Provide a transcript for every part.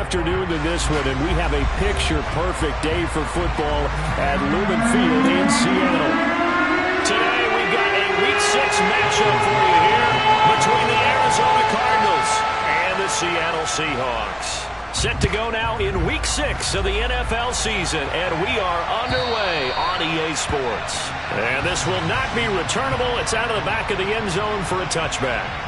afternoon than this one, and we have a picture-perfect day for football at Lumen Field in Seattle. Today we've got a Week 6 matchup for you here between the Arizona Cardinals and the Seattle Seahawks. Set to go now in Week 6 of the NFL season, and we are underway on EA Sports. And this will not be returnable. It's out of the back of the end zone for a touchback.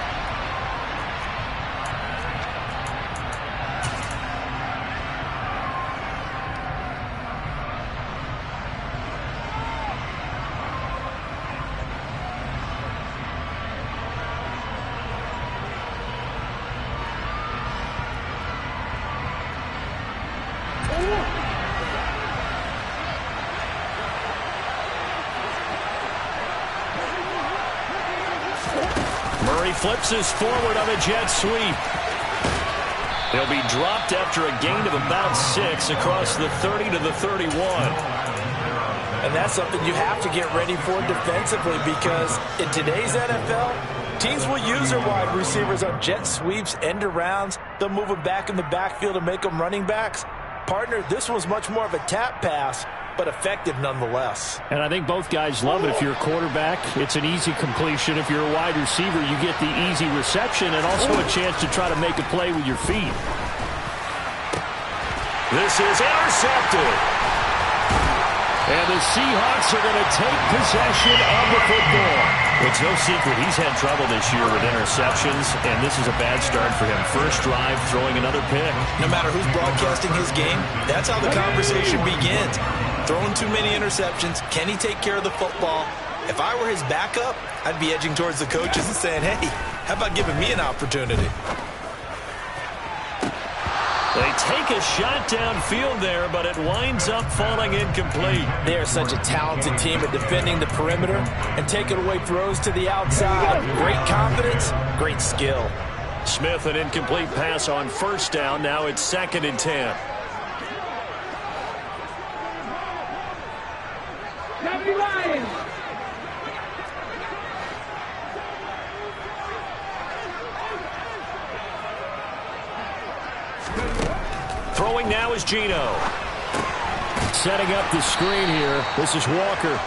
Flips us forward on a jet sweep. He'll be dropped after a gain of about 6 across the 30 to the 31. And that's something you have to get ready for defensively, because in today's NFL, teams will use their wide receivers on jet sweeps, end arounds. They'll move them back in the backfield and make them running backs. Partner, this was much more of a tap pass, but effective nonetheless. And I think both guys love it. If you're a quarterback, it's an easy completion. If you're a wide receiver, you get the easy reception and also a chance to try to make a play with your feet. This is intercepted. And the Seahawks are going to take possession of the football. It's no secret he's had trouble this year with interceptions, and this is a bad start for him. First drive, throwing another pick. No matter who's broadcasting his game, that's how the conversation begins. Throwing too many interceptions. Can he take care of the football? If I were his backup, I'd be edging towards the coaches and saying, hey, how about giving me an opportunity? They take a shot downfield there, but it winds up falling incomplete. They are such a talented team at defending the perimeter and taking away throws to the outside. Great confidence, great skill. Smith, an incomplete pass on first down. Now it's 2nd and 10. Throwing now is Geno. Setting up the screen here. This is Walker.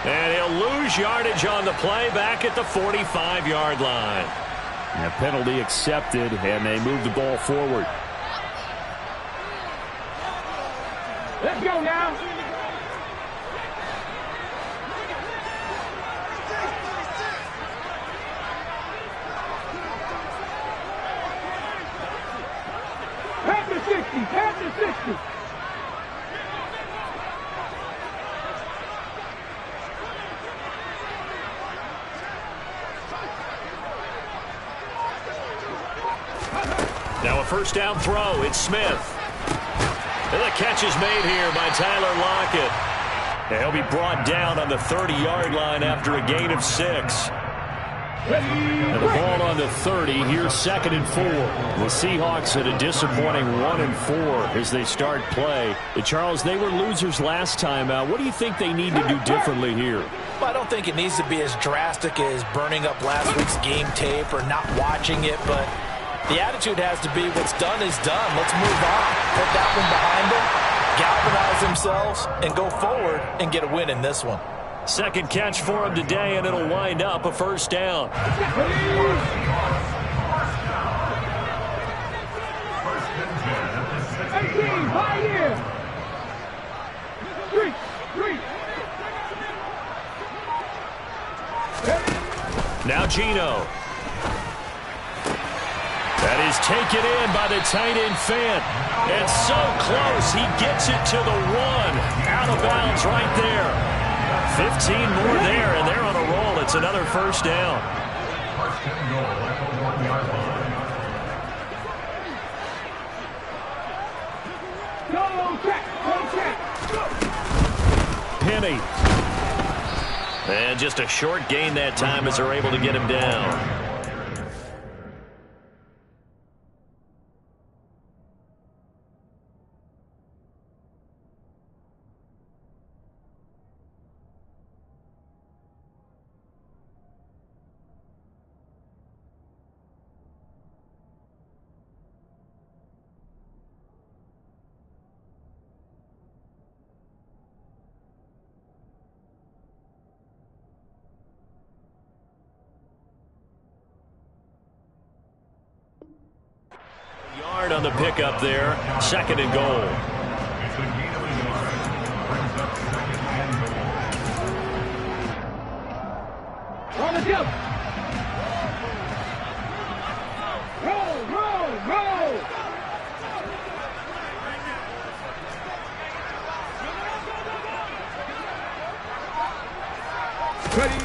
And he'll lose yardage on the play back at the 45-yard line. And a penalty accepted, and they move the ball forward. Let's go now. Pass to 60. Now a first down throw. It's Smith. And the catch is made here by Tyler Lockett. And he'll be brought down on the 30-yard line after a gain of 6. And the ball on the 30. Here's 2nd and 4. The Seahawks at a disappointing 1-4 as they start play. Charles, they were losers last time out. What do you think they need to do differently here? Well, I don't think it needs to be as drastic as burning up last week's game tape or not watching it, but the attitude has to be what's done is done. Let's move on. Put that one behind them, galvanize themselves, and go forward and get a win in this one. Second catch for him today, and it'll wind up a first down. 18, right here. 3. Now Geno. That is taken in by the tight end Fant. And so close, he gets it to the 1. Out of bounds right there. 15 more there, and they're on a roll. It's another first down. Penny. And just a short gain that time as they're able to get him down. yard on the pickup there. 2nd and goal. On the jump. Roll, roll, roll. Ready.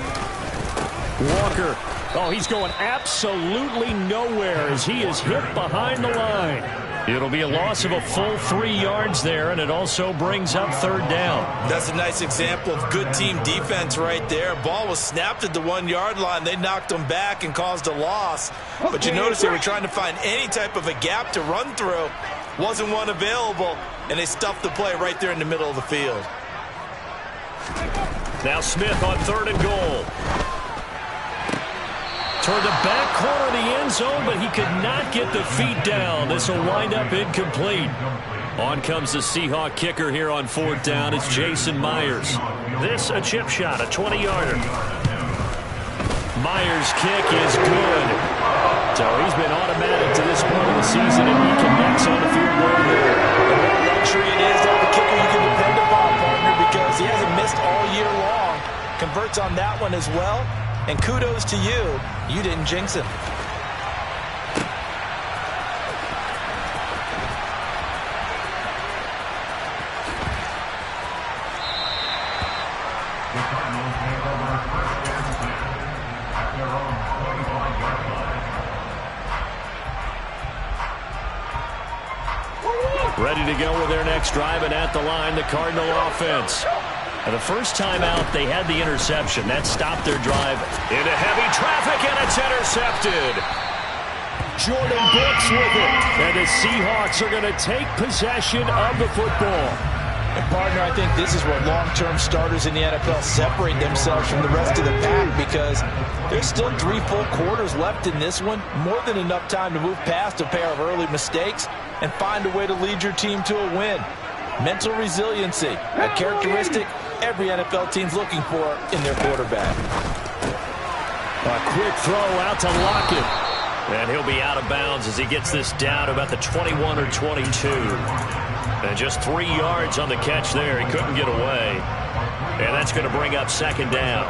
Walker. Oh, he's going absolutely nowhere as he is hit behind the line. It'll be a loss of a full 3 yards there, and it also brings up 3rd down. That's a nice example of good team defense right there. Ball was snapped at the 1-yard line. They knocked them back and caused a loss. But you notice they were trying to find any type of a gap to run through. Wasn't one available, and they stuffed the play right there in the middle of the field. Now Smith on 3rd and goal. Toward the back corner of the end zone, but he could not get the feet down. This will wind up incomplete. On comes the Seahawk kicker here on 4th down. It's Jason Myers. This a chip shot, a 20-yarder. Myers' kick is good. So he's been automatic to this point of the season, and he connects on the field goal there. The more luxury it is to have a kicker you can depend upon, partner, because he hasn't missed all year long. Converts on that one as well. And kudos to you. You didn't jinx him. Ready to go with their next drive, and at the line, the Cardinal offense. And the first time out, they had the interception. That stopped their drive into heavy traffic, and it's intercepted. Jordan Brooks with it. And the Seahawks are going to take possession of the football. And, partner, I think this is where long-term starters in the NFL separate themselves from the rest of the pack, because there's still 3 full quarters left in this one. More than enough time to move past a pair of early mistakes and find a way to lead your team to a win. Mental resiliency, a characteristic every NFL team's looking for in their quarterback. A quick throw out to Lockett. And he'll be out of bounds as he gets this down about the 21 or 22. And just 3 yards on the catch there. He couldn't get away. And that's going to bring up 2nd down.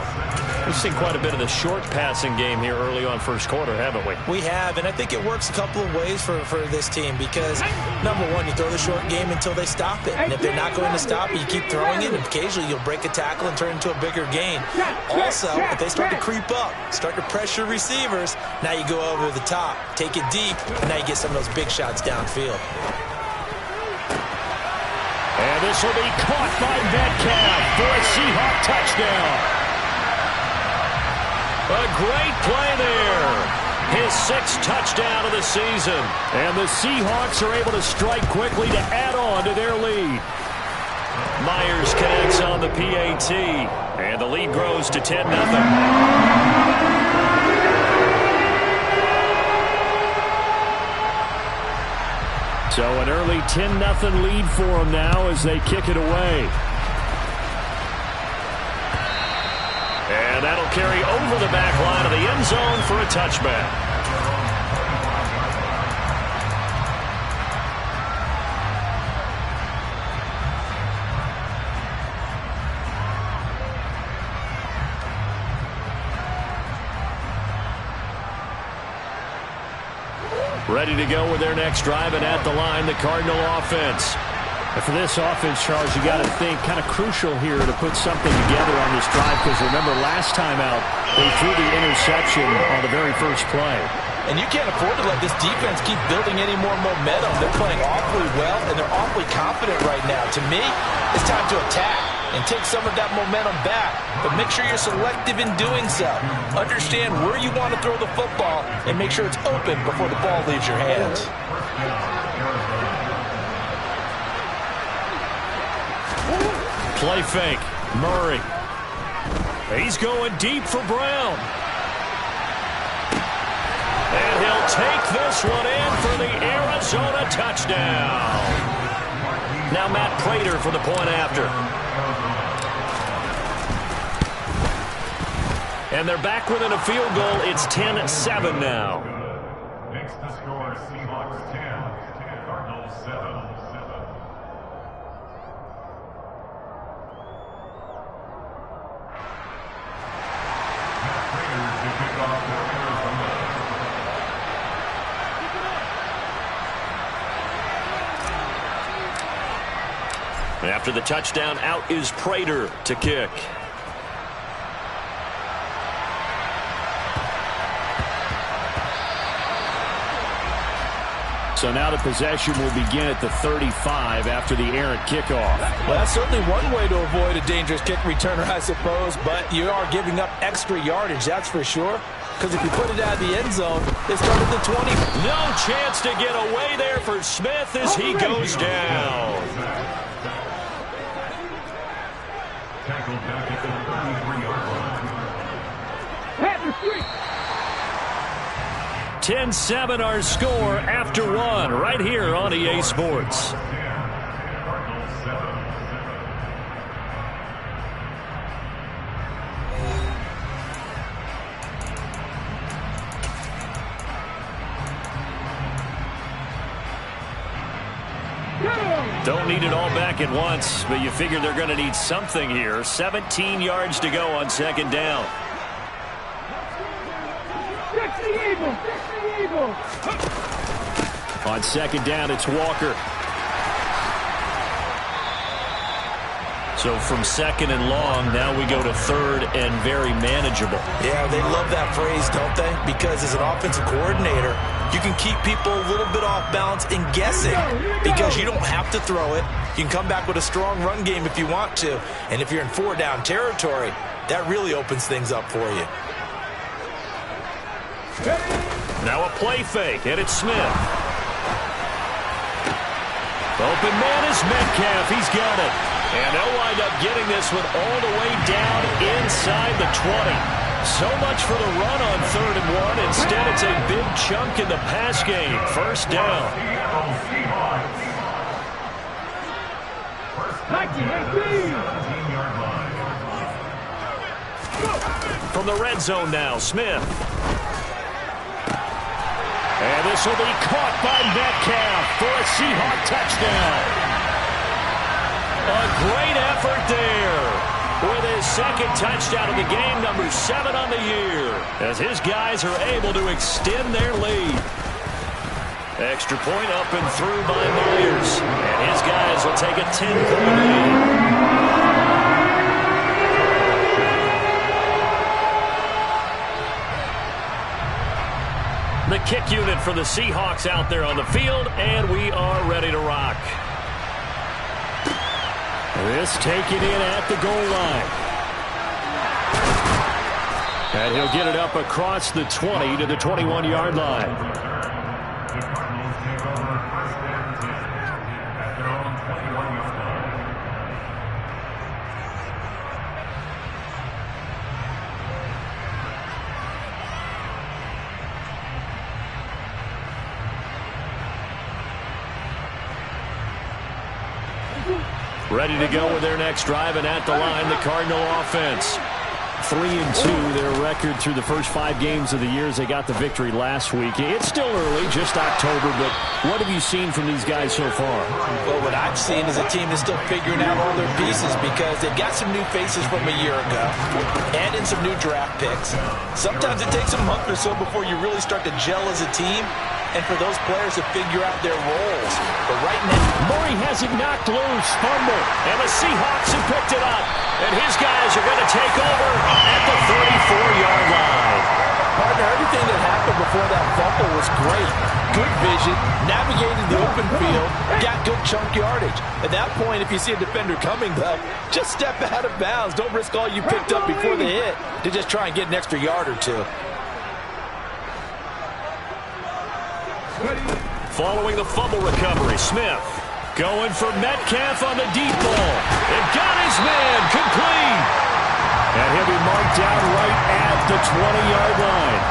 We've seen quite a bit of the short passing game here early on 1st quarter, haven't we? We have, and I think it works a couple of ways for this team because, number one, you throw the short game until they stop it. And if they're not going to stop it, you keep throwing it, and occasionally you'll break a tackle and turn it into a bigger gain. Also, if they start to creep up, start to pressure receivers, now you go over the top, take it deep, and now you get some of those big shots downfield. And this will be caught by Metcalf for a Seahawk touchdown. A great play there. His 6th touchdown of the season. And the Seahawks are able to strike quickly to add on to their lead. Myers connects on the PAT. And the lead grows to 10-0. So an early 10-0 lead for them now as they kick it away. And that'll carry over the back line of the end zone for a touchback. Ready to go with their next drive, and at the line, the Cardinal offense. And for this offense, Charles, you got to think kind of crucial here to put something together on this drive, because remember last time out, they threw the interception on the very first play. And you can't afford to let this defense keep building any more momentum. They're playing awfully well, and they're awfully confident right now. To me, it's time to attack and take some of that momentum back. But make sure you're selective in doing so. Understand where you want to throw the football and make sure it's open before the ball leaves your hands. Play fake. Murray. He's going deep for Brown. And he'll take this one in for the Arizona touchdown. Now Matt Prater for the point after. And they're back within a field goal. It's 10-7 now. Makes the score Seahawks 10, After the touchdown, out is Prater to kick. So now the possession will begin at the 35 after the errant kickoff. Well, that's certainly one way to avoid a dangerous kick returner, I suppose, but you are giving up extra yardage, that's for sure. Because if you put it out of the end zone, they start at the 20. No chance to get away there for Smith as he goes down. Tackled back at the 33-yard line. 10-7 our score after one right here on EA Sports. Don't need it all back at once, but you figure they're going to need something here. 17 yards to go on second down. On second down, it's Walker. So from second and long, now we go to third and very manageable. Yeah, they love that phrase, don't they? Because as an offensive coordinator, you can keep people a little bit off balance and guessing because you don't have to throw it. You can come back with a strong run game if you want to. And if you're in four-down territory, that really opens things up for you. Now a play fake, and it's Smith. Open man is Metcalf. He's got it. And they'll wind up getting this one all the way down inside the 20. So much for the run on 3rd and 1. Instead, it's a big chunk in the pass game. First down. From the red zone now, Smith. And this will be caught by Metcalf for a Seahawk touchdown. A great effort there with his second touchdown of the game, number 7 on the year, as his guys are able to extend their lead. Extra point up and through by Myers, and his guys will take a 10-point lead. The kick unit for the Seahawks out there on the field, and we are ready to rock. This taken in at the goal line. And he'll get it up across the 20 to the 21-yard line. Ready to go with their next drive, and at the line, the Cardinal offense. 3-2, their record through the first 5 games of the year as they got the victory last week. It's still early, just October, but what have you seen from these guys so far? Well, what I've seen is a team that's still figuring out all their pieces because they've got some new faces from a year ago and in some new draft picks. Sometimes it takes a month or so before you really start to gel as a team and for those players to figure out their roles. But right now, Murray has it knocked loose, fumble, and the Seahawks have picked it up. And his guys are going to take over at the 34-yard line. Partner, everything that happened before that fumble was great. Good vision, navigated the open field, got good chunk yardage. At that point, if you see a defender coming, though, just step out of bounds. Don't risk all you picked up before the hit to just try and get an extra yard or two. Following the fumble recovery, Smith going for Metcalf on the deep ball. And got his man complete. And he'll be marked down right at the 20-yard line.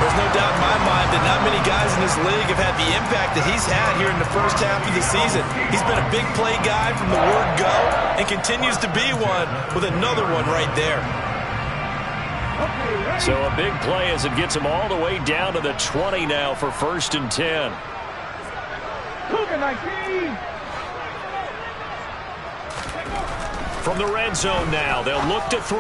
There's no doubt in my mind that not many guys in this league have had the impact that he's had here in the first half of the season. He's been a big play guy from the word go and continues to be one with another one right there. So a big play as it gets him all the way down to the 20 now for 1st and 10. Second 19. From the red zone now, they'll look to throw.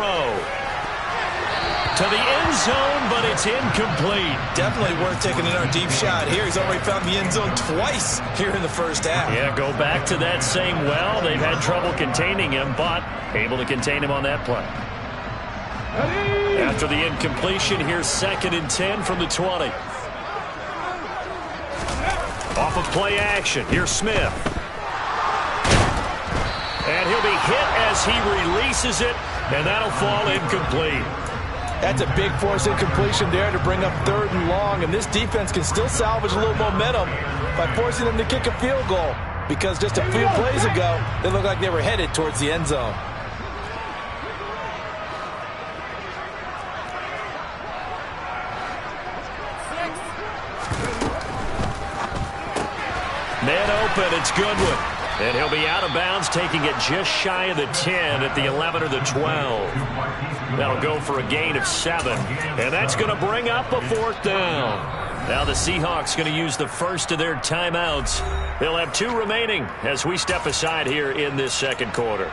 To the end zone, but it's incomplete. Definitely worth taking another deep shot here. He's already found the end zone twice here in the first half. Yeah, go back to that same well. They've had trouble containing him, but able to contain him on that play. After the incompletion, here's 2nd and 10 from the 20. Off of play action, here's Smith. And he'll be hit as he releases it, and that'll fall incomplete. That's a big force incompletion there to bring up 3rd and long, and this defense can still salvage a little momentum by forcing them to kick a field goal, because just a few plays ago, they looked like they were headed towards the end zone. Man open, it's Goodwin. And he'll be out of bounds, taking it just shy of the 10 at the 11 or the 12. That'll go for a gain of 7. And that's going to bring up a 4th down. Now the Seahawks going to use the first of their timeouts. They'll have 2 remaining as we step aside here in this 2nd quarter.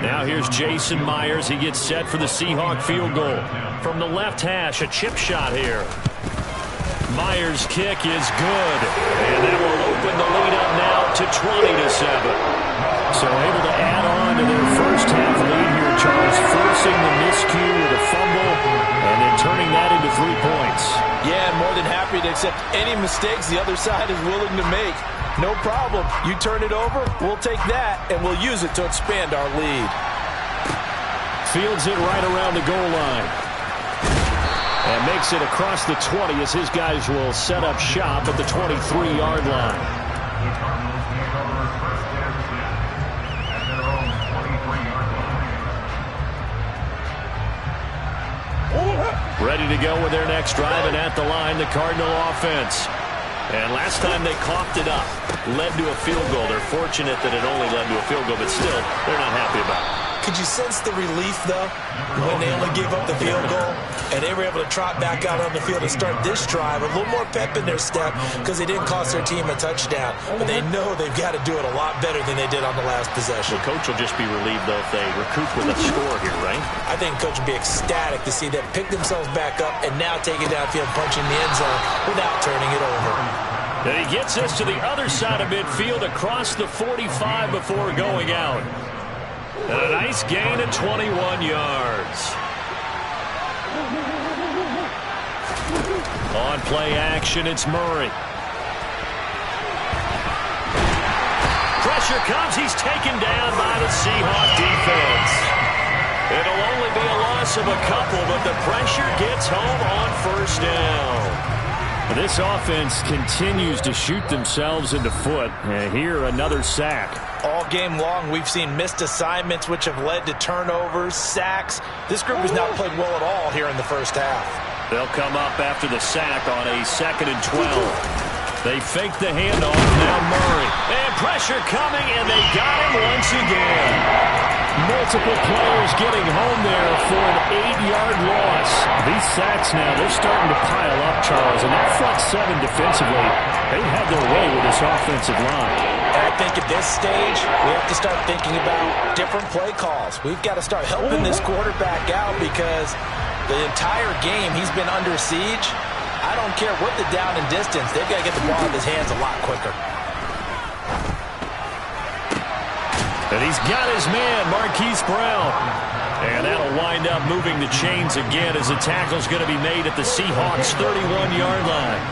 Now here's Jason Myers. He gets set for the Seahawk field goal. From the left hash, a chip shot here. Myers' kick is good. And that will open the lead up now to 20-7. So able to add on to their first half lead here, Charles, forcing the miscue with a fumble and then turning that into 3 points. Yeah, and more than happy to accept any mistakes the other side is willing to make. No problem. You turn it over, we'll take that, and we'll use it to expand our lead. Fields it right around the goal line. And makes it across the 20 as his guys will set up shop at the 23-yard line. Ready to go with their next drive, and at the line, the Cardinal offense. And last time they coughed it up, led to a field goal. They're fortunate that it only led to a field goal, but still, they're not happy about it. Could you sense the relief, though, when they only gave up the field goal and they were able to trot back out on the field and start this drive? A little more pep in their step because they didn't cost their team a touchdown. But they know they've got to do it a lot better than they did on the last possession. The coach will just be relieved, though, if they recoup with a score here, right? I think coach will be ecstatic to see them pick themselves back up and now take it downfield, punching the end zone without turning it over. And he gets us to the other side of midfield across the 45 before going out. And a nice gain of 21 yards. On play action, it's Murray. Pressure comes. He's taken down by the Seahawk defense. It'll only be a loss of a couple, but the pressure gets home on 1st down. This offense continues to shoot themselves in the foot. And here, another sack. All game long, we've seen missed assignments, which have led to turnovers, sacks. This group has not played well at all here in the first half. They'll come up after the sack on a 2nd and 12. They fake the handoff. Now Murray. And pressure coming, and they got him once again. Multiple players getting home there for an 8-yard loss. These sacks now, they're starting to pile up, Charles. And that front 7 defensively, they've had their way with this offensive line. And I think at this stage, we have to start thinking about different play calls. We've got to start helping this quarterback out because the entire game he's been under siege. I don't care what the down and distance. They've got to get the ball in his hands a lot quicker. And he's got his man, Marquise Brown. And that'll wind up moving the chains again as the tackle's going to be made at the Seahawks' 31-yard line.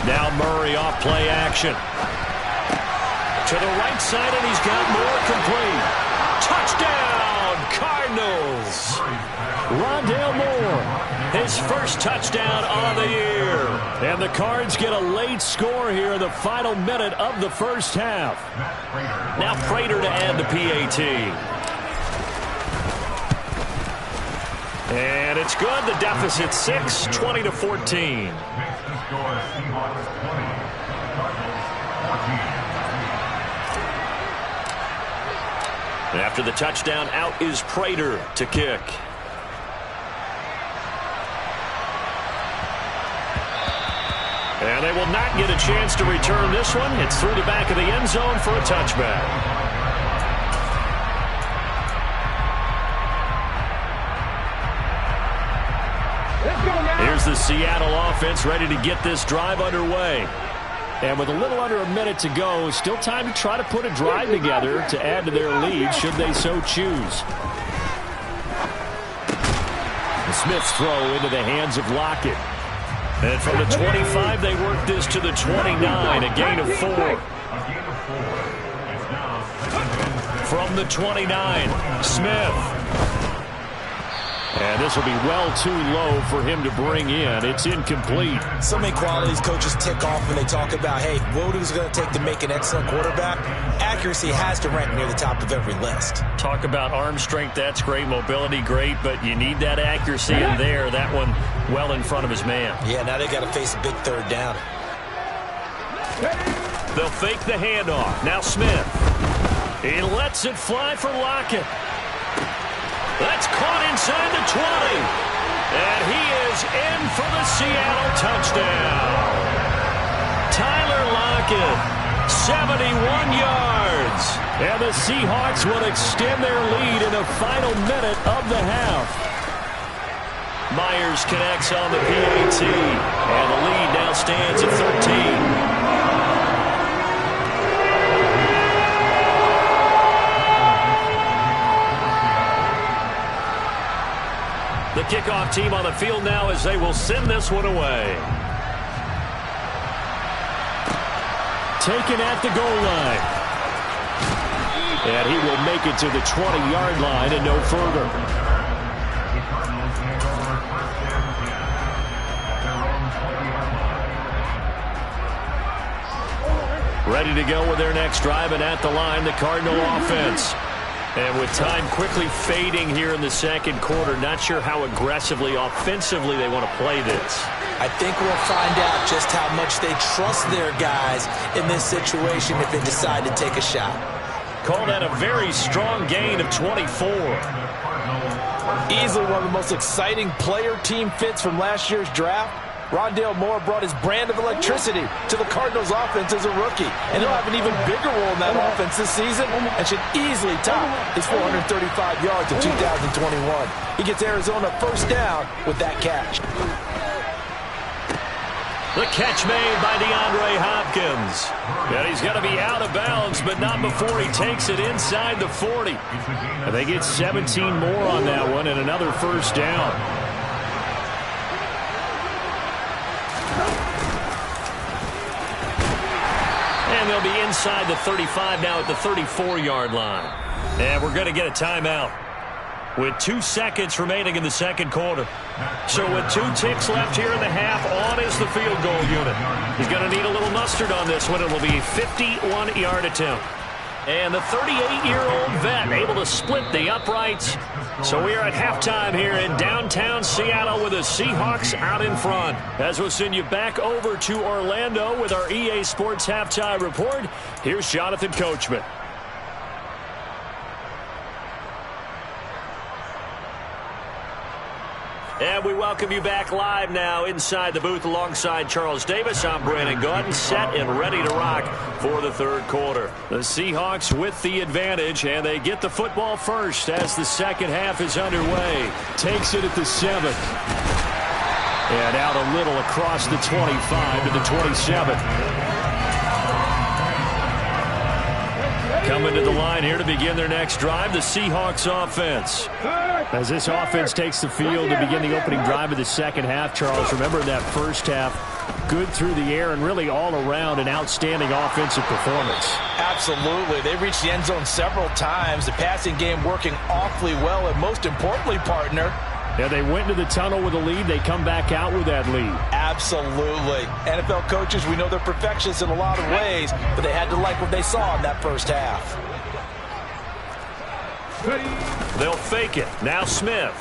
Now Murray off play action. To the right side, and he's got more complete. Touchdown, Cardinals. Rondale Moore, his first touchdown on the year. And the Cards get a late score here in the final minute of the first half. Now Prater to add the PAT. And it's good. The deficit 6, 20-14. After the touchdown, out is Prater to kick. And they will not get a chance to return this one. It's through the back of the end zone for a touchback. Here's the Seattle offense ready to get this drive underway. And with a little under a minute to go, still time to try to put a drive together to add to their lead should they so choose. The Smith's throw into the hands of Lockett. And from the 25, they work this to the 29, a gain of 4. From the 29, Smith. And this will be well too low for him to bring in. It's incomplete. So many qualities coaches tick off when they talk about, hey, what is it going to take to make an excellent quarterback? Accuracy has to rank near the top of every list. Talk about arm strength, that's great. Mobility, great. But you need that accuracy in there. That one well in front of his man. Yeah, now they got to face a big third down. They'll fake the handoff. Now Smith. He lets it fly for Lockett. That's caught inside the 20. And he is in for the Seattle touchdown. Tyler Lockett, 71 yards. And the Seahawks will extend their lead in the final minute of the half. Myers connects on the PAT. And the lead now stands at 13. The kickoff team on the field now as they will send this one away. Taken at the goal line. And he will make it to the 20-yard line and no further. Ready to go with their next drive, and at the line, the Cardinal offense. And with time quickly fading here in the second quarter, not sure how aggressively, offensively they want to play this. I think we'll find out just how much they trust their guys in this situation if they decide to take a shot. Call that a very strong gain of 24. Easily one of the most exciting player-team fits from last year's draft. Rondale Moore brought his brand of electricity to the Cardinals offense as a rookie. And he'll have an even bigger role in that offense this season and should easily top his 435 yards in 2021. He gets Arizona first down with that catch. The catch made by DeAndre Hopkins. And he's going to be out of bounds, but not before he takes it inside the 40. And they get 17 more on that one and another first down. And they'll be inside the 35 now at the 34-yard line. And we're going to get a timeout with 2 seconds remaining in the second quarter. So with 2 ticks left here in the half, on is the field goal unit. He's going to need a little mustard on this one. It will be a 51-yard attempt. And the 38-year-old vet able to split the uprights. So we are at halftime here in downtown Seattle with the Seahawks out in front. As we'll send you back over to Orlando with our EA Sports Halftime Report, here's Jonathan Coachman. And we welcome you back live now inside the booth alongside Charles Davis. I'm Brandon Gaudin, set and ready to rock for the third quarter. The Seahawks with the advantage, and they get the football first as the second half is underway. Takes it at the 7. And out a little across the 25 to the 27. Coming to the line here to begin their next drive, the Seahawks offense. As this offense takes the field to begin the opening drive of the second half, Charles, remember that first half, good through the air and really all around an outstanding offensive performance. Absolutely. They reached the end zone several times. The passing game working awfully well, and most importantly, partner, yeah, they went into the tunnel with a lead. They come back out with that lead. Absolutely. NFL coaches, we know they're perfectionists in a lot of ways, but they had to like what they saw in that first half. They'll fake it. Now Smith.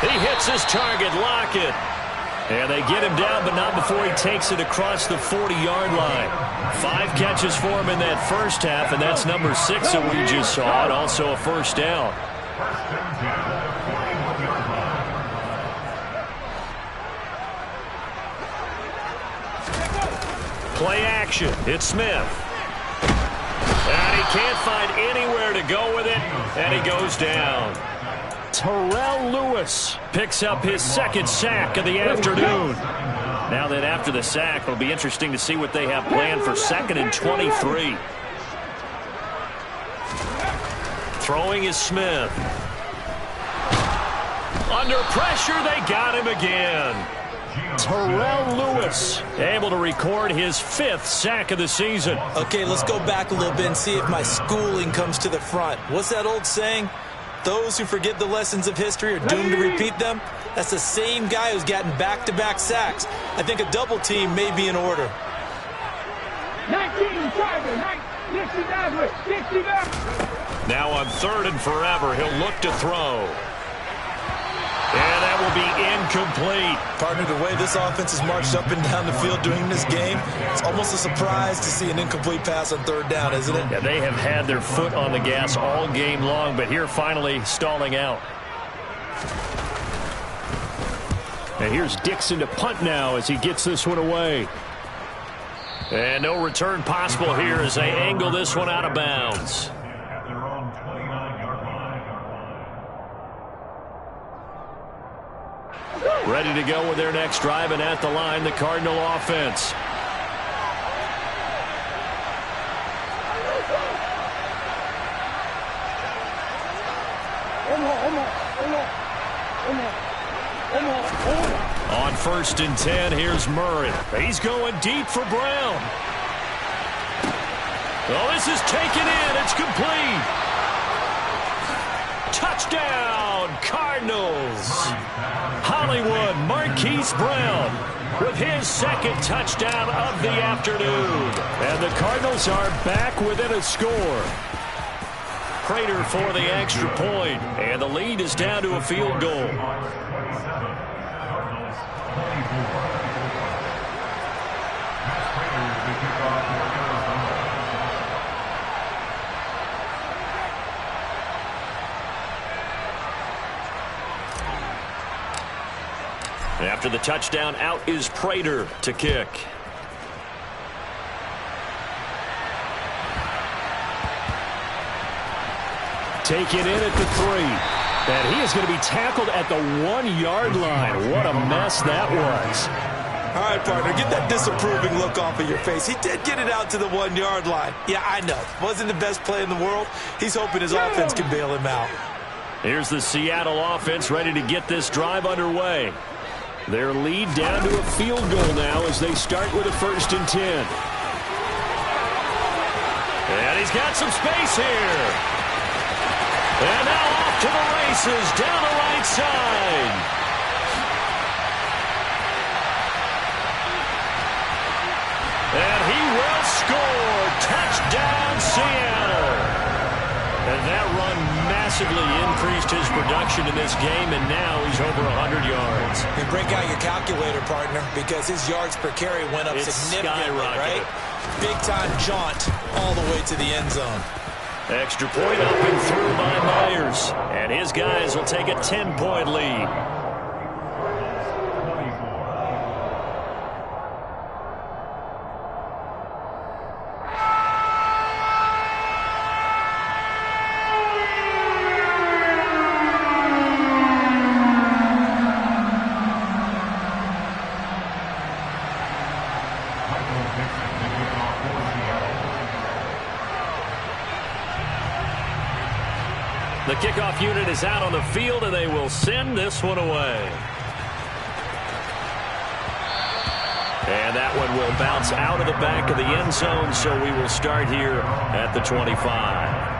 He hits his target, Lockett. And they get him down, but not before he takes it across the 40-yard line. 5 catches for him in that first half, and that's number 6 that we just saw, and also a first down. Play action. It's Smith. And he can't find anywhere to go with it, and he goes down. Terrell Lewis picks up his 2nd sack of the afternoon. Now that after the sack, it'll be interesting to see what they have planned for 2nd and 23. Throwing is Smith. Under pressure, they got him again. Terrell Lewis able to record his 5th sack of the season. Okay, let's go back a little bit and see if my schooling comes to the front. What's that old saying? Those who forget the lessons of history are doomed to repeat them. That's the same guy who's gotten back-to-back sacks. I think a double team may be in order. 19, Now on 3rd and forever, he'll look to throw. And that will be incomplete. Partner, the way this offense has marched up and down the field during this game, it's almost a surprise to see an incomplete pass on 3rd down, isn't it? Yeah, they have had their foot on the gas all game long, but here finally stalling out. And here's Dixon to punt now as he gets this one away. And no return possible here as they angle this one out of bounds. Ready to go with their next drive, and at the line, the Cardinal offense. On 1st and 10, here's Murray. He's going deep for Brown. Oh, this is taken in. It's complete. Touchdown, Cardinals. Hollywood Marquise Brown with his 2nd touchdown of the afternoon. And the Cardinals are back within a score. Prater for the extra point, and the lead is down to a field goal. After the touchdown, out is Prater to kick. Taken in at the 3. And he is going to be tackled at the 1-yard line. What a mess that was. All right, partner, get that disapproving look off of your face. He did get it out to the 1-yard line. Yeah, I know. Wasn't the best play in the world. He's hoping his offense can bail him out. Here's the Seattle offense ready to get this drive underway. Their lead down to a field goal now as they start with a 1st and 10. And he's got some space here. And now off to the races down the right side. And he will score. Touchdown, Seattle. And that run massively increased his production in this game, and now he's over 100 yards. And break out your calculator, partner, because his yards per carry went up significantly, right? Big-time jaunt all the way to the end zone. Extra point up and through by Myers. And his guys will take a 10-point lead. The kickoff unit is out on the field, and they will send this one away. And that one will bounce out of the back of the end zone, so we will start here at the 25.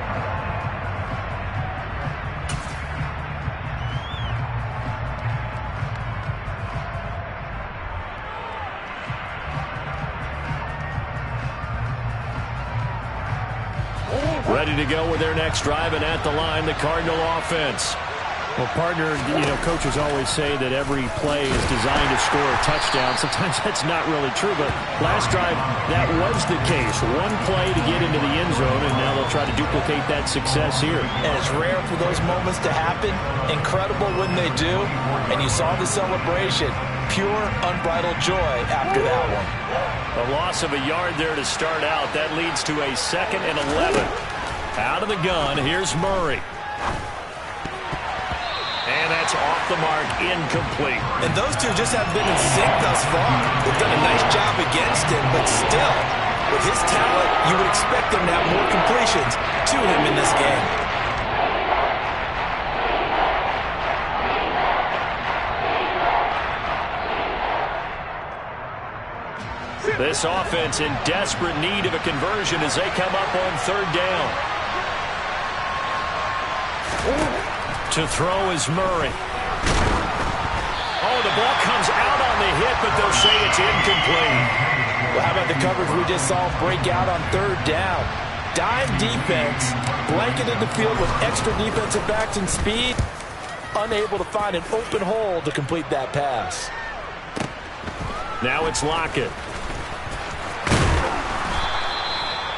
Ready to go with their next drive, and at the line, the Cardinal offense. Well, partner, coaches always say that every play is designed to score a touchdown. Sometimes that's not really true, but last drive, that was the case. One play to get into the end zone, and now they'll try to duplicate that success here. And it's rare for those moments to happen. Incredible when they do. And you saw the celebration. Pure, unbridled joy after that one. A loss of a yard there to start out. That leads to a 2nd and 11. Out of the gun, here's Murray. And that's off the mark, incomplete. And those two just have been in sync thus far. They've done a nice job against him, but still, with his talent, you would expect them to have more completions to him in this game. This offense in desperate need of a conversion as they come up on 3rd down. To throw is Murray. Oh, the ball comes out on the hit, but they'll say it's incomplete. Well, how about the coverage we just saw break out on 3rd down? Dime defense, blanketed the field with extra defensive backs and speed, unable to find an open hole to complete that pass. Now it's Lockett.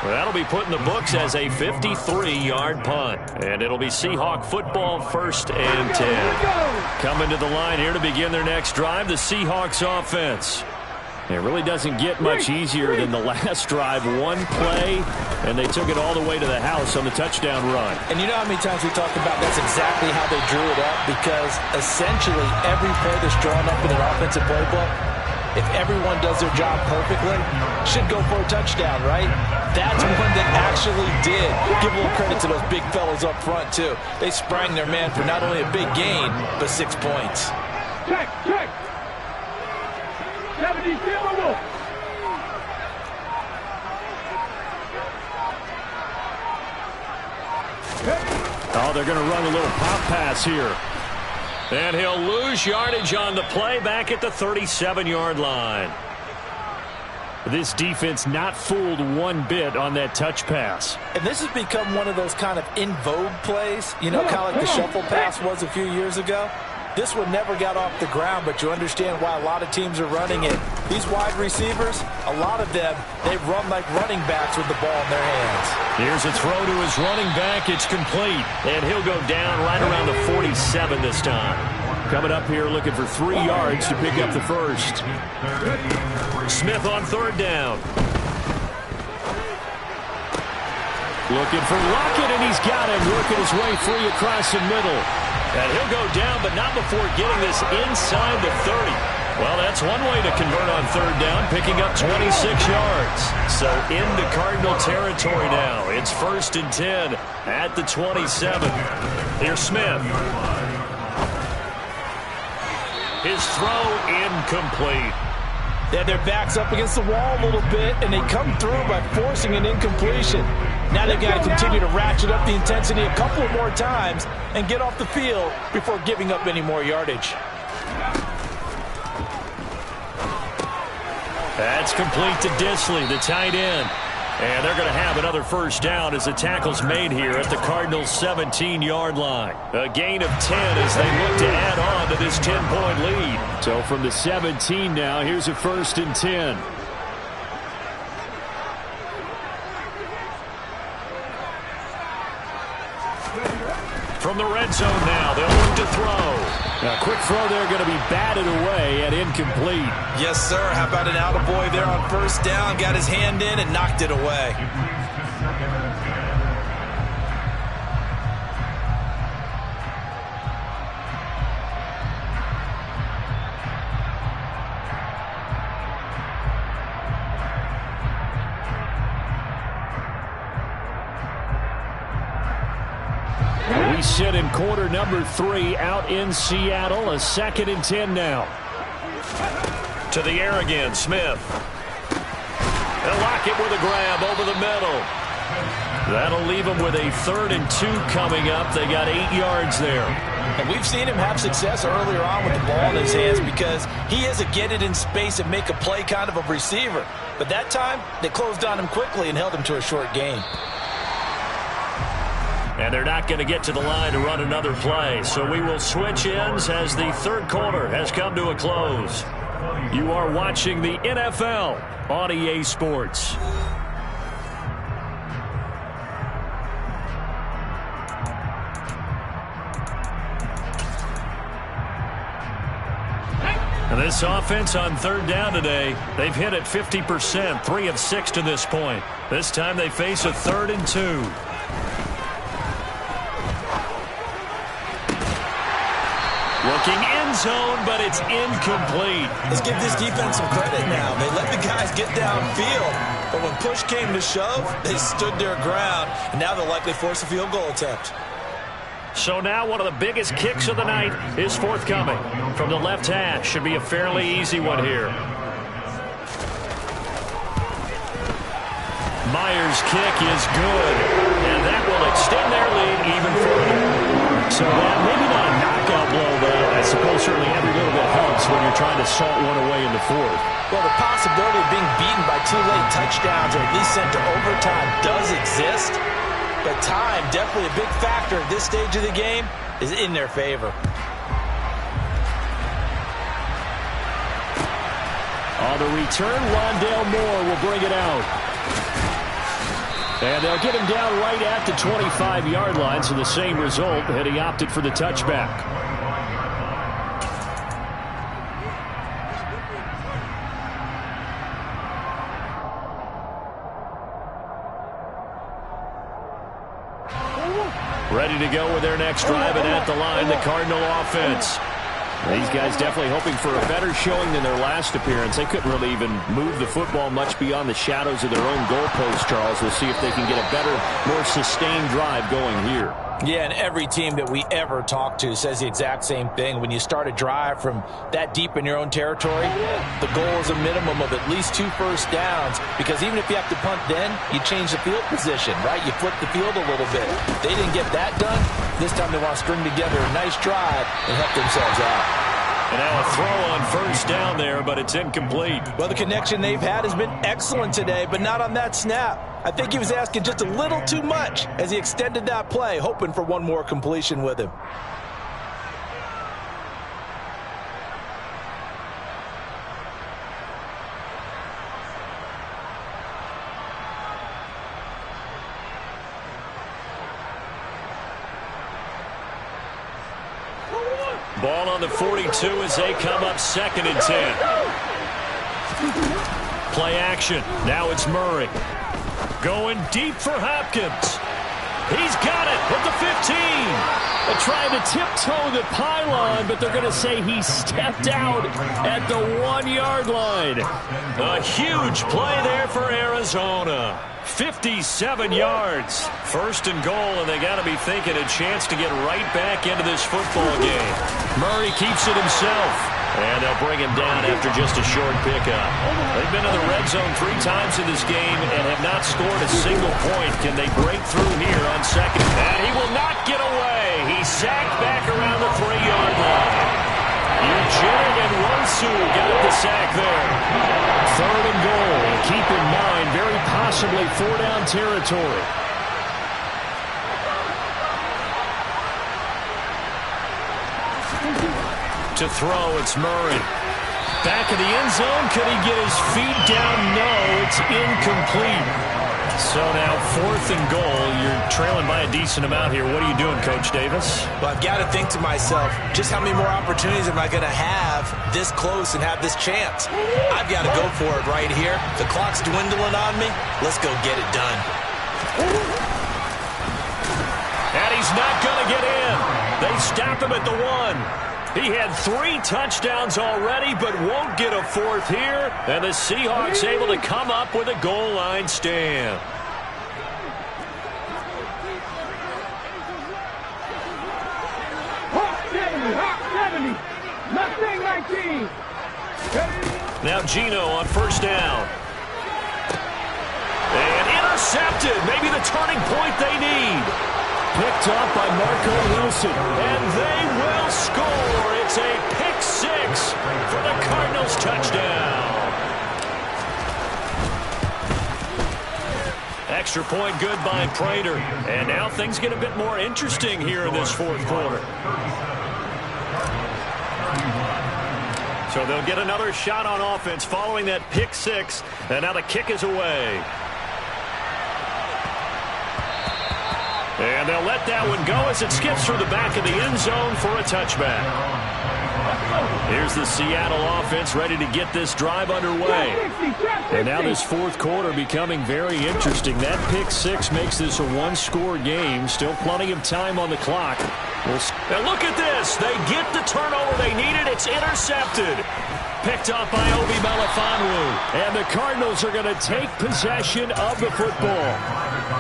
Well, that'll be put in the books as a 53-yard punt. And it'll be Seahawk football, 1st and 10. Coming to the line here to begin their next drive, the Seahawks offense. It really doesn't get much easier than the last drive. One play, and they took it all the way to the house on the touchdown run. And you know how many times we talk about that's exactly how they drew it up? Because essentially every play that's drawn up in an offensive playbook, if everyone does their job perfectly, should go for a touchdown, right? That's one that actually did. Give a little credit to those big fellas up front, too. They sprang their man for not only a big gain, but 6 points. Check. 70 Silver. Oh, they're going to run a little pop pass here. And he'll lose yardage on the play back at the 37-yard line. This defense not fooled one bit on that touch pass. And this has become one of those kind of in vogue plays, kind of like the shuffle pass was a few years ago. This one never got off the ground, but you understand why a lot of teams are running it. These wide receivers, a lot of them, they run like running backs with the ball in their hands. Here's a throw to his running back. It's complete. And he'll go down right around the 47 this time. Coming up here looking for 3 yards to pick up the first. Smith on 3rd down. Looking for Lockett, and he's got him working his way free across the middle. And he'll go down, but not before getting this inside the 30. Well, that's one way to convert on 3rd down, picking up 26 yards. So into Cardinal territory now. It's 1st and 10 at the 27. Here's Smith. His throw incomplete. They had their backs up against the wall a little bit, and they come through by forcing an incompletion. Now they've got to continue to ratchet up the intensity a couple of more times and get off the field before giving up any more yardage. That's complete to Disley, the tight end. And they're going to have another first down as the tackle's made here at the Cardinals' 17-yard line. A gain of 10 as they look to add on to this 10-point lead. So from the 17 now, here's a 1st and 10. From the red zone now, they'll look to throw. A quick throw there going to be batted away and incomplete. Yes, sir. How about an attaboy there on 1st down? Got his hand in and knocked it away. We sit in quarter number 3 out in Seattle. A 2nd and 10 now. To the air again, Smith. They'll lock it with a grab over the middle. That'll leave them with a 3rd and 2 coming up. They got 8 yards there. And we've seen him have success earlier on with the ball in his hands because he is a get it in space and make a play kind of a receiver. But that time, they closed on him quickly and held him to a short gain. And they're not going to get to the line to run another play. So we will switch ends as the third quarter has come to a close. You are watching the NFL on EA Sports. And this offense on third down today, they've hit it 50%, 3 of 6 to this point. This time they face a 3rd and 2. Looking end zone, but it's incomplete. Let's give this defense some credit now. They let the guys get downfield, but when push came to shove, they stood their ground, and now they'll likely force a field goal attempt. So now one of the biggest kicks of the night is forthcoming. From the left hash, should be a fairly easy one here. Myers' kick is good, and that will extend their lead even further. So maybe not a knockout blow, but I suppose certainly every little bit helps when you're trying to salt one away in the fourth. Well, the possibility of being beaten by 2 late touchdowns or at least sent to overtime does exist. But time, definitely a big factor at this stage of the game, is in their favor. On the return, Rondale Moore will bring it out. And they'll get him down right at the 25-yard line, so the same result, and he opted for the touchback. Ready to go with their next drive, and at the line, the Cardinal offense. These guys definitely hoping for a better showing than their last appearance. They couldn't really even move the football much beyond the shadows of their own goalpost, Charles. We'll see if they can get a better, more sustained drive going here. Yeah, and every team that we ever talk to says the exact same thing. When you start a drive from that deep in your own territory, the goal is a minimum of at least 2 first downs, because even if you have to punt then, you change the field position, right? You flip the field a little bit. They didn't get that done. This time they want to string together a nice drive and help themselves out. And now a throw on first down there, but it's incomplete. Well, the connection they've had has been excellent today, but not on that snap. I think he was asking just a little too much as he extended that play, hoping for one more completion with him. Ball on the 42 as they come up 2nd and 10. Play action. Now it's Murray. Going deep for Hopkins. He's got it at the 15. They're trying to tiptoe the pylon, but they're going to say he stepped out at the 1-yard line. A huge play there for Arizona. 57 yards. 1st and goal, and they got to be thinking a chance to get right back into this football game. Murray keeps it himself, and they'll bring him down after just a short pickup. They've been in the red zone 3 times in this game and have not scored a single point. Can they break through here on 2nd? And he will not get away. He's sacked back around the 3-yard line. Eugenic and Rosu got the sack there. 3rd and goal. Keep in mind, very possibly 4-down territory. To throw, it's Murray. Back of the end zone. Could he get his feet down? No, it's incomplete. So now 4th and goal. You're trailing by a decent amount here. What are you doing, Coach Davis? Well, I've got to think to myself, just how many more opportunities am I going to have this close and have this chance? I've got to go for it right here. The clock's dwindling on me. Let's go get it done. And he's not going to get in. They stop him at the 1. He had 3 touchdowns already, but won't get a 4th here. And the Seahawks able to come up with a goal line stand. Hot 70. Mustang 19. Now Gino on 1st down. And intercepted. Maybe the turning point they need. Picked up by Marco Wilson. And they will score. It's a pick 6 for the Cardinals touchdown. Extra point good by Prater. And now things get a bit more interesting here in this fourth quarter. So they'll get another shot on offense following that pick six. And now the kick is away. And they'll let that one go as it skips through the back of the end zone for a touchback. Here's the Seattle offense ready to get this drive underway. And now this fourth quarter becoming very interesting. That pick six makes this a one-score game. Still plenty of time on the clock. And look at this. They get the turnover they needed. It's intercepted. Picked up by Obi Melifonwu. And the Cardinals are going to take possession of the football.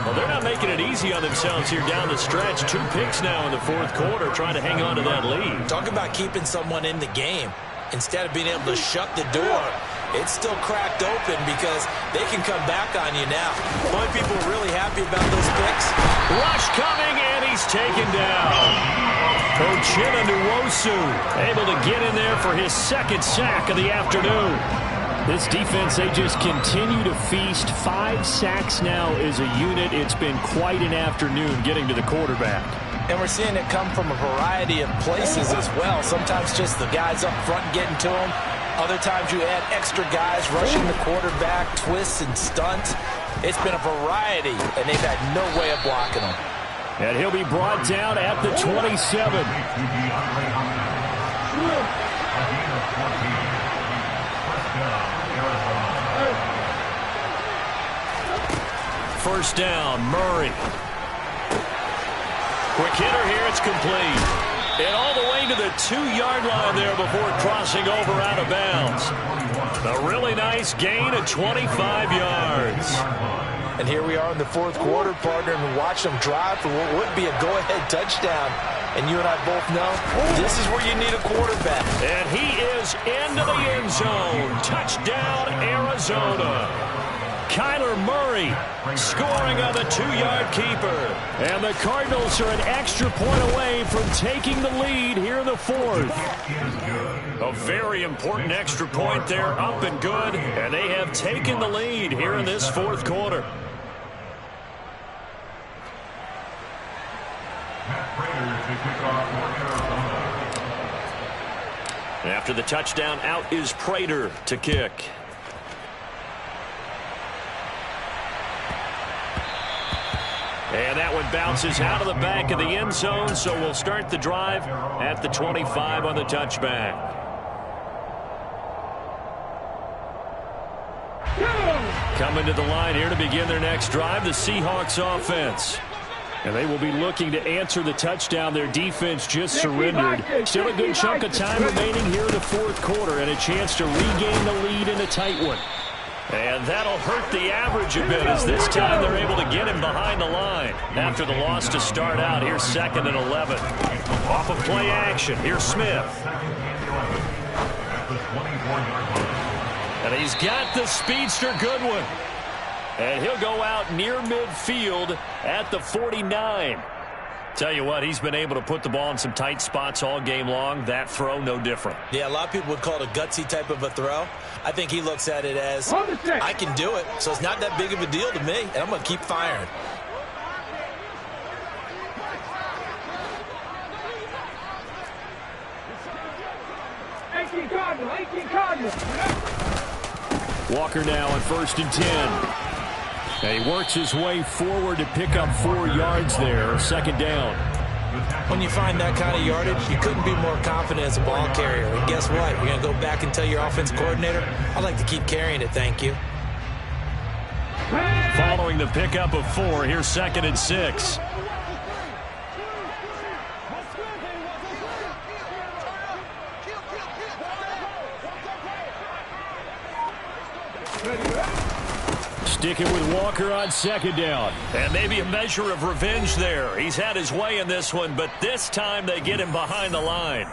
Well, they're not making it easy on themselves here down the stretch. 2 picks now in the fourth quarter, trying to hang on to that lead. Talk about keeping someone in the game. Instead of being able to shut the door, it's still cracked open because they can come back on you now. Boy, people are really happy about those picks. Rush coming, and he's taken down. Ochena Nwosu able to get in there for his second sack of the afternoon. This defense, they just continue to feast. 5 sacks now as a unit. It's been quite an afternoon getting to the quarterback. And we're seeing it come from a variety of places as well. Sometimes just the guys up front getting to him. Other times you add extra guys rushing the quarterback, twists and stunts. It's been a variety, and they've had no way of blocking him. And he'll be brought down at the 27. First down, Murray. Quick hitter here, it's complete. And all the way to the 2-yard line there before crossing over out of bounds. A really nice gain of 25 yards. And here we are in the fourth quarter, partner, and watch them drive for what would be a go-ahead touchdown. And you and I both know this is where you need a quarterback. And he is into the end zone. Touchdown, Arizona. Kyler Murray scoring on the 2-yard keeper. And the Cardinals are an extra point away from taking the lead here in the fourth. A very important extra point there, up and good. And they have taken the lead here in this fourth quarter. After the touchdown, out is Prater to kick. And that one bounces out of the back of the end zone, so we'll start the drive at the 25 on the touchback. Coming to the line here to begin their next drive, the Seahawks offense. And they will be looking to answer the touchdown. Their defense just surrendered. Still a good chunk of time remaining here in the fourth quarter and a chance to regain the lead in a tight one. And that'll hurt the average a bit as this time they're able to get him behind the line. After the loss to start out, here's 2nd and 11. Off of play action, here's Smith. And he's got the speedster Goodwin. And he'll go out near midfield at the 49. Tell you what, he's been able to put the ball in some tight spots all game long. That throw, no different. Yeah, a lot of people would call it a gutsy type of a throw. I think he looks at it as, I can do it, so it's not that big of a deal to me, and I'm going to keep firing. Walker now on 1st and 10. And he works his way forward to pick up 4 yards there. 2nd down. When you find that kind of yardage, you couldn't be more confident as a ball carrier. And guess what? You're going to go back and tell your offense coordinator, I'd like to keep carrying it, thank you. Following the pickup of 4, here's 2nd and 6. Sticking with Walker on 2nd down. And maybe a measure of revenge there. He's had his way in this one, but this time they get him behind the line.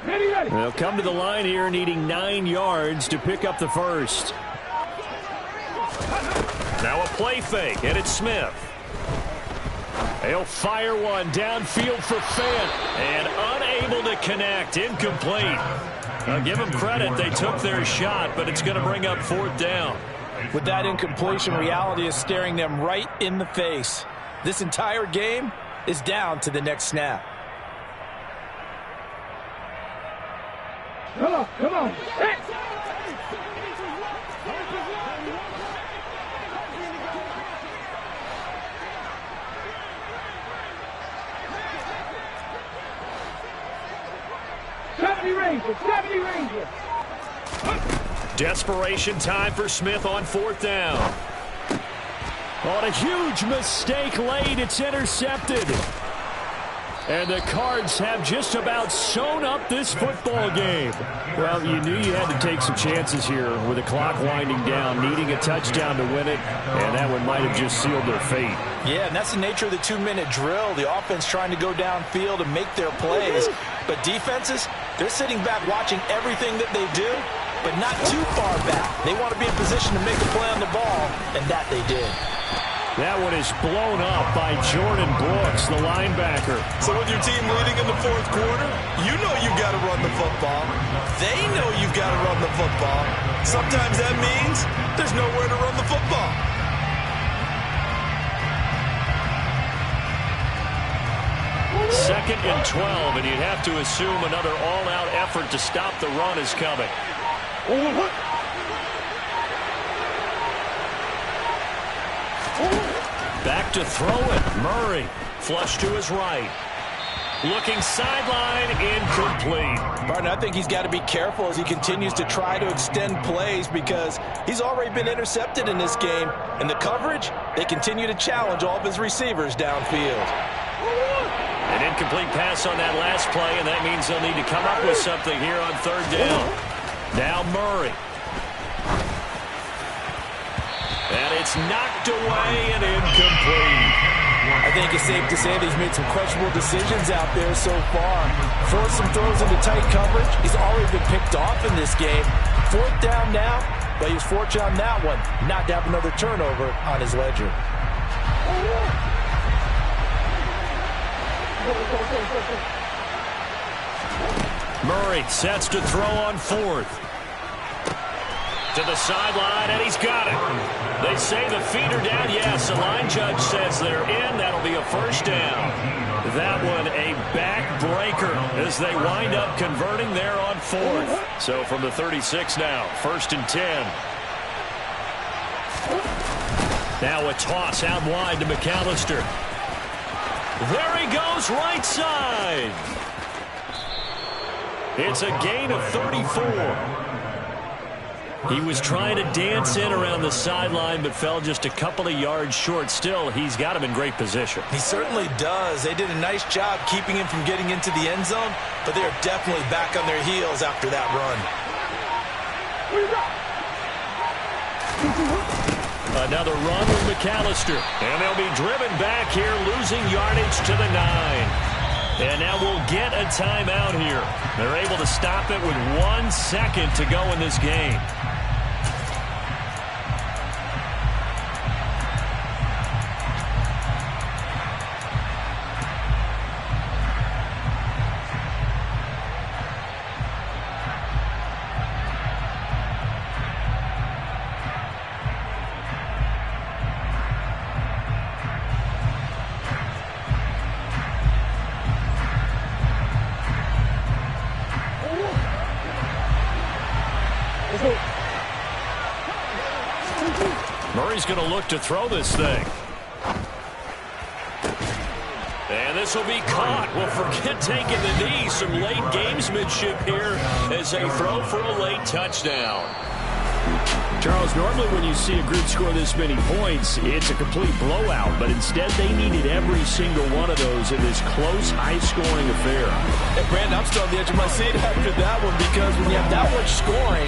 Ready. They'll come to the line here needing 9 yards to pick up the first. Now a play fake, and it's Smith. They'll fire one downfield for Fant, and unable to connect, incomplete. I'll give them credit, they took their shot, but it's going to bring up 4th down. With that incompletion, reality is staring them right in the face. This entire game is down to the next snap. Come on. Hit. Seventy Rangers. Desperation time for Smith on 4th down. On a huge mistake late, it's intercepted. And the Cards have just about sewn up this football game. Well, you knew you had to take some chances here with the clock winding down, needing a touchdown to win it, and that one might have just sealed their fate. Yeah, and that's the nature of the 2-minute drill. The offense trying to go downfield and make their plays. But defenses, they're sitting back watching everything that they do, but not too far back. They want to be in position to make a play on the ball, and that they did. That one is blown up by Jordan Brooks, the linebacker. So with your team leading in the 4th quarter, you know you've got to run the football. They know you've got to run the football. Sometimes that means there's nowhere to run the football. Second and 12, and you'd have to assume another all-out effort to stop the run is coming. Back to throw it. Murray. Flush to his right. Looking sideline, incomplete. Martin, I think he's got to be careful as he continues to try to extend plays because he's already been intercepted in this game. And the coverage, they continue to challenge all of his receivers downfield. An incomplete pass on that last play, and that means they'll need to come up with something here on 3rd down. Now Murray. And it's knocked away and incomplete. I think it's safe to say that he's made some questionable decisions out there so far. Forced some throws into tight coverage. He's already been picked off in this game. 4th down now, but he was fortunate on that one not to have another turnover on his ledger. Murray sets to throw on 4th. To the sideline, and he's got it. They say the feet are down. Yes, the line judge says they're in. That'll be a 1st down. That one a backbreaker as they wind up converting there on 4th. So from the 36 now, 1st and 10. Now a toss out wide to McAllister. There he goes, right side. It's a gain of 34. He was trying to dance in around the sideline, but fell just a couple of yards short. Still, he's got him in great position. He certainly does. They did a nice job keeping him from getting into the end zone, but they're definitely back on their heels after that run. Another run with McAllister. And they'll be driven back here, losing yardage to the 9. And now we'll get a timeout here. They're able to stop it with 1 second to go in this game. Murray's going to look to throw this thing. And this will be caught. Well, forget taking the knee. Some late gamesmanship here as they throw for a late touchdown. Charles, normally when you see a group score this many points, it's a complete blowout. But instead, they needed every single one of those in this close, high-scoring affair. And Brandon, I'm still on the edge of my seat after that one because when you have that much scoring,